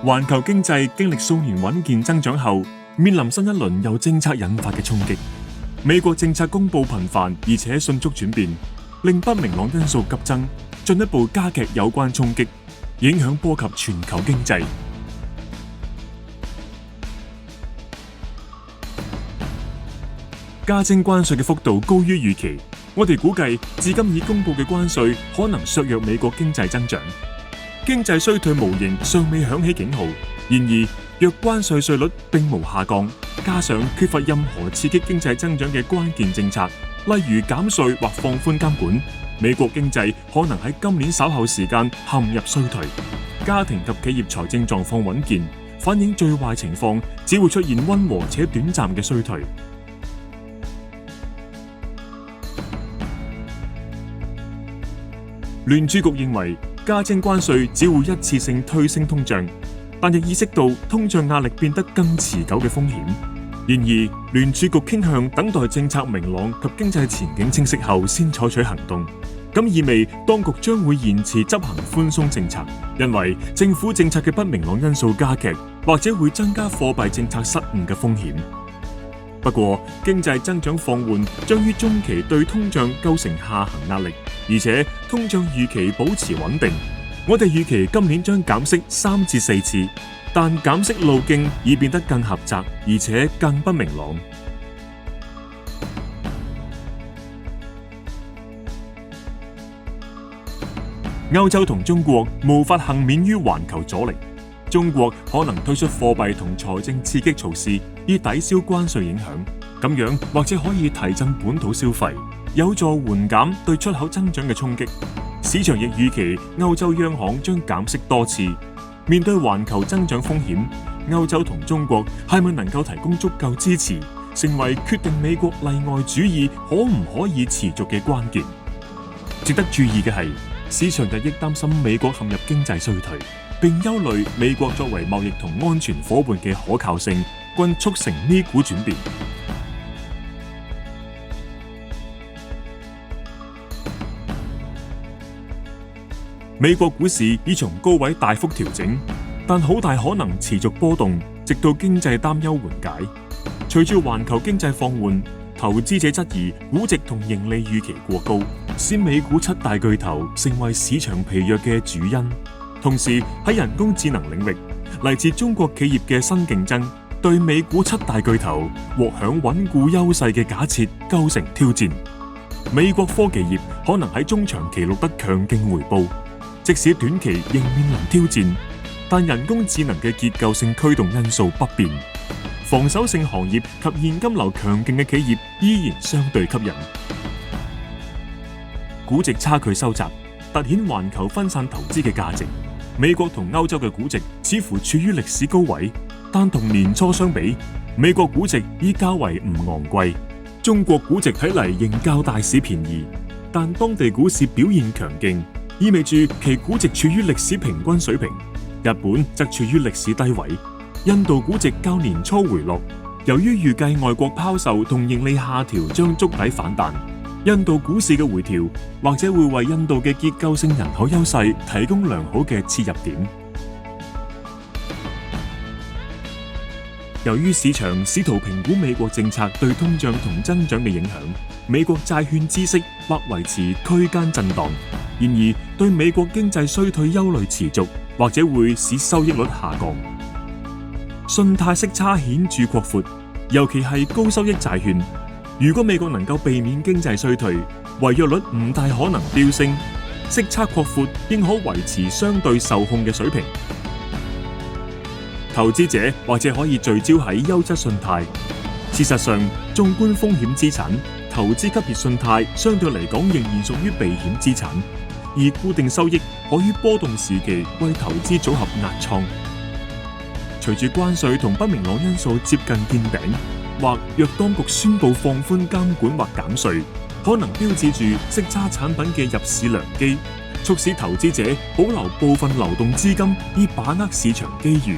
環球經濟經歷數年穩健增長後，面臨新一輪由政策引發嘅衝擊。美國政策公布頻繁而且迅速轉變，令不明朗因素急增，進一步加劇有關衝擊，影響波及全球經濟。加徵關稅嘅幅度高於預期，我哋估計至今已公布嘅關稅可能削弱美國經濟增長。經濟衰退模型尚未響起警號，然而若關稅稅率並無下降，加上缺乏任何刺激經濟增長嘅關鍵政策，例如減稅或放寬監管，美國經濟可能喺今年稍後時間陷入衰退。家庭及企業財政狀況穩健，反映最壞情況只會出現溫和且短暫嘅衰退。聯儲局認為加徵關稅只會一次性推升通脹，但亦意識到通脹壓力變得更持久嘅風險。然而，聯儲局傾向等待政策明朗及經濟前景清晰後先採取行動。咁意味當局將會延遲執行寬鬆政策，因為政府政策嘅不明朗因素加劇，或者會增加貨幣政策失誤嘅風險。不過，經濟增長放緩將於中期對通脹構成下行壓力，而且通脹預期保持穩定。我哋預期今年將減息3至4次，但減息路徑已變得更狹窄，而且更不明朗。歐洲同中國無法幸免於環球阻力。中國可能推出貨幣同財政刺激措施，以抵消關稅影響，咁樣或者可以提振本土消費，有助緩減對出口增長嘅衝擊。市場亦預期歐洲央行將減息多次。面對環球增長風險，歐洲同中國係咪能夠提供足夠支持，成為決定美國例外主義可唔可以持續嘅關鍵。值得注意嘅係，市場日益擔心美國陷入經濟衰退，並憂慮美國作為貿易同安全夥伴嘅可靠性，均促成呢股轉變。美國股市已從高位大幅調整，但好大可能持續波動，直到經濟擔憂緩解。隨住環球經濟放緩，投資者質疑估值同盈利預期過高，使美股7大巨頭成為市場疲弱嘅主因。同時喺人工智能領域，嚟自中國企業嘅新競爭，對美股7大巨頭獲享穩固優勢嘅假設構成挑戰。美國科技業可能喺中長期錄得強勁回報，即使短期仍面臨挑戰，但人工智能嘅結構性驅動因素不變，防守性行業及現金流強勁嘅企業依然相對吸引。估值差距收窄，凸顯環球分散投資嘅價值。美國同歐洲嘅估值似乎處於歷史高位，但同年初相比，美國估值已較為唔昂貴。中國估值睇嚟仍較大市便宜，但當地股市表現強勁，意味住其估值處於歷史平均水平。日本則處於歷史低位。印度估值較年初回落，由於預計外國拋售同盈利下調將築底反彈。印度股市嘅回調，或者會為印度嘅結構性人口優勢提供良好嘅切入點。由於市場試圖評估美國政策對通脹同增長嘅影響，美國債券孳息或維持區間震盪。然而，對美國經濟衰退憂慮持續，或者會使收益率下降。信貸息差顯著擴闊，尤其係高收益債券。如果美國能夠避免經濟衰退，違約率唔大可能飆升，息差擴闊應可維持相對受控嘅水平。投資者或者可以聚焦喺優質信貸。事實上，縱觀風險資產，投資級別信貸相對嚟講仍然屬於避險資產，而固定收益可於波動時期為投資組合壓倉。隨住關稅同不明朗因素接近見頂，或若當局宣布放寬監管或減稅，可能標誌住息差產品嘅入市良機，促使投資者保留部分流動資金以把握市場機遇。